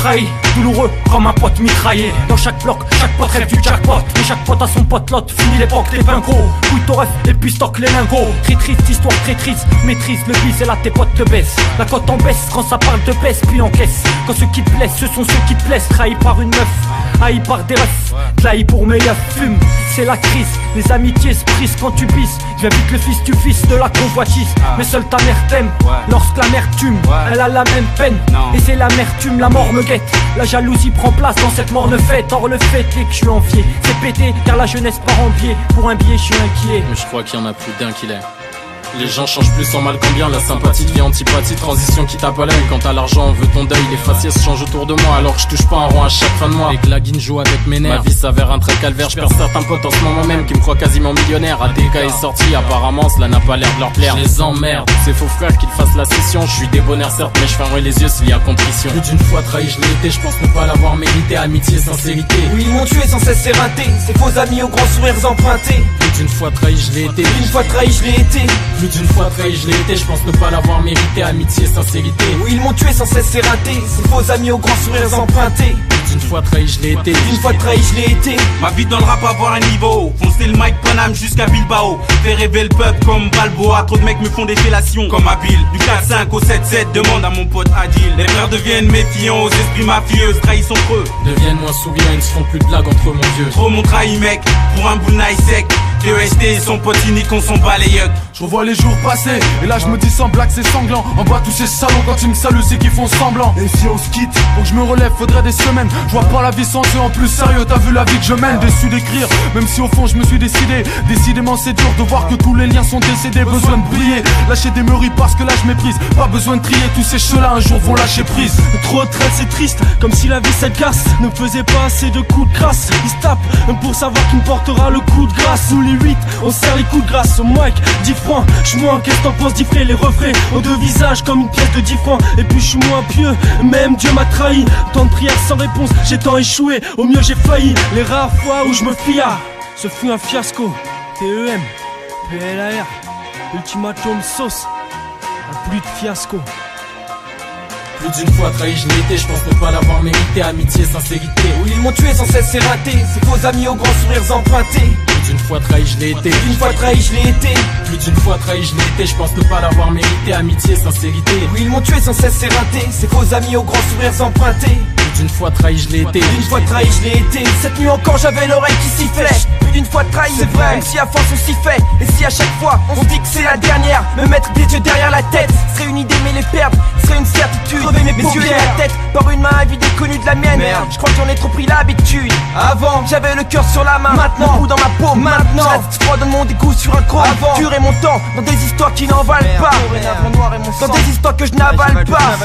trahi, douloureux comme un pote mitraillé. Dans chaque bloc, chaque pote rêve du jackpot. Et chaque pote a son pote lot, fini l'époque des pingos. Couille ton ref et puis stock les lingots. Très triste, histoire très triste, maîtrise le bis et là tes potes te baissent. La cote en baisse quand ça parle de baisse puis encaisse. Quand ceux qui te blessent, ce sont ceux qui te blessent. Trahi par une meuf, haï par des refs, trahi pour mes yeux, fume, c'est la crise. Les amitiés se brisent quand tu bisses. Je vais vite le fils du fils de la convoitise. Mais seule ta mère t'aime, lorsque l'amertume, elle a la même peine. Et c'est l'amertume, la mort me guette. La jalousie prend place dans cette morne fête. Or le fait est que je suis envié, c'est pété car la jeunesse part en biais. Pour un billet je suis inquiet. Mais je crois qu'il y en a plus d'un qui l'est. Les gens changent plus en mal qu'en bien. La sympathie devient antipathie, transition qui tape à l'œil. Quand t'as l'argent on veut ton deuil. Les faciès changent autour de moi alors que je touche pas un rond à chaque fin de mois. Et que la guine joue avec mes nerfs. Ma vie s'avère un trait calvaire. Je perds certains potes en ce moment même qui me croient quasiment millionnaire. ATK est sorti, apparemment cela n'a pas l'air de leur plaire. Je les emmerde, ces faux frères qu'ils fassent la scission. Je suis débonnaire certes mais je fermerai les yeux s'il y a contrition. Plus d'une fois trahi je l'ai été, je pense ne pas l'avoir mérité. Amitié, sincérité. Oui ils m'ont tué sans cesse c'est raté. Ces faux amis aux grands sourires empruntés. Plus d'une fois trahi je l'ai été. Une fois trahi je l'ai été. Plus d'une fois trahi je l'ai été, je pense ne pas l'avoir mérité. Amitié, sincérité. Oui ils m'ont tué sans cesse c'est raté. Ces faux amis aux grands sourires empruntés. Plus d'une fois trahi je l'ai été. Une fois trahi je l'ai été. Ma vie dans le rap avoir un niveau. Foncer le mic Paname jusqu'à Bilbao. Faire rêver le peuple comme Balboa. Trop de mecs me font des fellations comme Abil. Du 4-5 au 7-7, demande à mon pote Adil. Les frères deviennent méfiants aux esprits mafieux. Trahissent entre eux, deviennent moins souriants, ils ne se font plus de blagues entre eux mon vieux. trop mon trahi mec, pour un bout nice sec. DEST et son pote unique on s'en bat les yucks. Je revois les jours passer, et là je me dis sans blague c'est sanglant. En bas tous ces salons quand ils me saluent c'est qu'ils font semblant. Et si on se quitte, pour que je me relève faudrait des semaines. Je vois pas la vie sans eux en plus sérieux, t'as vu la vie que je mène. Déçu d'écrire, même si au fond je me suis décidé. Décidément c'est dur de voir que tous les liens sont décédés. Besoin de briller, lâcher des meuries parce que là je méprise. Pas besoin de trier, tous ces cheveux-là un jour vont lâcher prise. Trop de traits c'est triste, comme si la vie cette casse ne faisait pas assez de coups de grâce. Ils se tapent pour savoir qui me portera le coup de grâce. Nous les 8, on serre les coups de grâce au mic, 10 francs. J'suis moins, qu'est-ce que t'en penses d'Ifré? Les refrains ont deux visages comme une pièce de 10 francs. Et puis j'suis moins pieux, même Dieu m'a trahi. Tant de prières sans réponse, j'ai tant échoué. Au mieux j'ai failli, les rares fois où je me fia. Ce fut un fiasco, TEM, PLAR, ultimatum sauce. Plus de fiasco. Plus d'une fois trahi je l'ai été, je pense ne pas l'avoir mérité. Amitié, sincérité. Oui ils m'ont tué sans cesse c'est raté. Ces faux amis aux grands sourires empruntés. Plus d'une fois trahi je l'ai été. Une fois trahi je l'ai été. Plus d'une fois trahi je l'ai été, je pense ne pas l'avoir mérité. Amitié, sincérité. Oui ils m'ont tué sans cesse c'est raté. Ces faux amis aux grands sourires empruntés. Plus d'une fois trahi je l'ai été. Une fois trahi je l'ai été. Cette nuit encore j'avais l'oreille qui sifflait. Plus d'une fois trahi c'est vrai. Même si à force on s'y fait. Et si à chaque fois on dit que c'est la dernière. Me mettre des yeux derrière la tête serait une idée mais les perdre serait une certitude. Crever mes yeux et la tête par une main avide et connue de la mienne. Merde. Je crois que j'en ai trop pris l'habitude. Avant j'avais le cœur sur la main. Maintenant le coup dans ma peau. Maintenant je reste froid, donne mon dégoût sur un chrome. Avant durer mon temps dans des histoires qui n'en valent pas. Dans des histoires que je n'avale pas.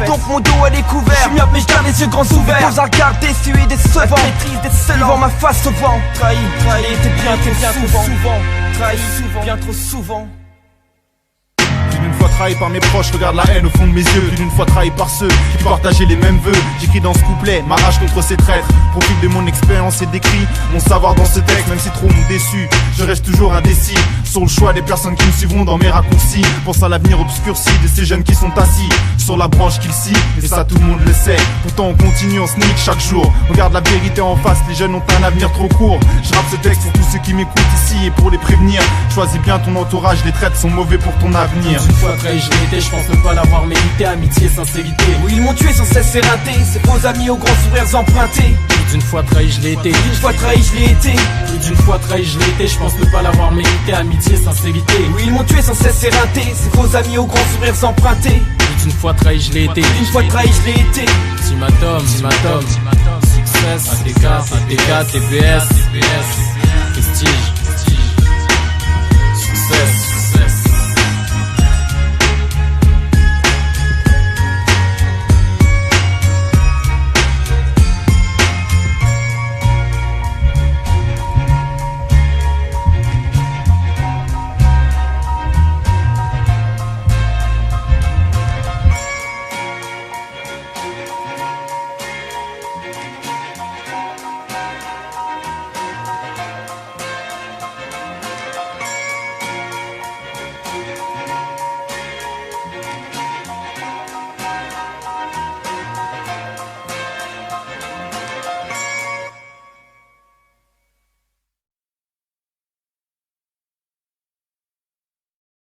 Donc mon dos à découvert. Je suis myope mais je garde les yeux grands ouverts. Dans un regard déçu et décevant. Maîtrise des seuls devant ma face au vent. Trahi, trahi, t'es bien trop souvent. Trahi, bien trop souvent. Plus d'une fois trahi par mes proches, regarde la haine au fond de mes yeux. Plus d'une fois trahi par ceux qui partageaient les mêmes vœux. J'écris dans ce couplet, ma rage contre ces traîtres. Profite de mon expérience et décrit mon savoir dans ce texte. Même si trop m'ont déçu, je reste toujours indécis sur le choix des personnes qui me suivront dans mes raccourcis. Pense à l'avenir obscurci de ces jeunes qui sont assis sur la branche qu'ils scient, et ça tout le monde le sait. Pourtant on continue, on se nique chaque jour. Regarde la vérité en face, les jeunes ont un avenir trop court. Je rappe ce texte pour tous ceux qui m'écoutent ici et pour les prévenir. Choisis bien ton entourage, les traites sont mauvais pour ton avenir. Plus d'une fois trahi je l'ai été, je pense ne pas l'avoir mérité. Amitié, sincérité. Oui ils m'ont tué sans cesse c'est raté. Ces faux amis aux grands sourires empruntés. Plus d'une fois trahi je l'ai été. Une fois trahi je l'ai été. Plus d'une fois trahi je l'ai été, je pense ne pas l'avoir mérité. Amitié, sincérité. Oui ils m'ont tué sans cesse c'est raté. Ces faux amis aux grands sourires empruntés. Plus d'une fois trahi je l'ai été. Une fois trahi je l'ai été. Ultimatum, Success, ATK, TPS.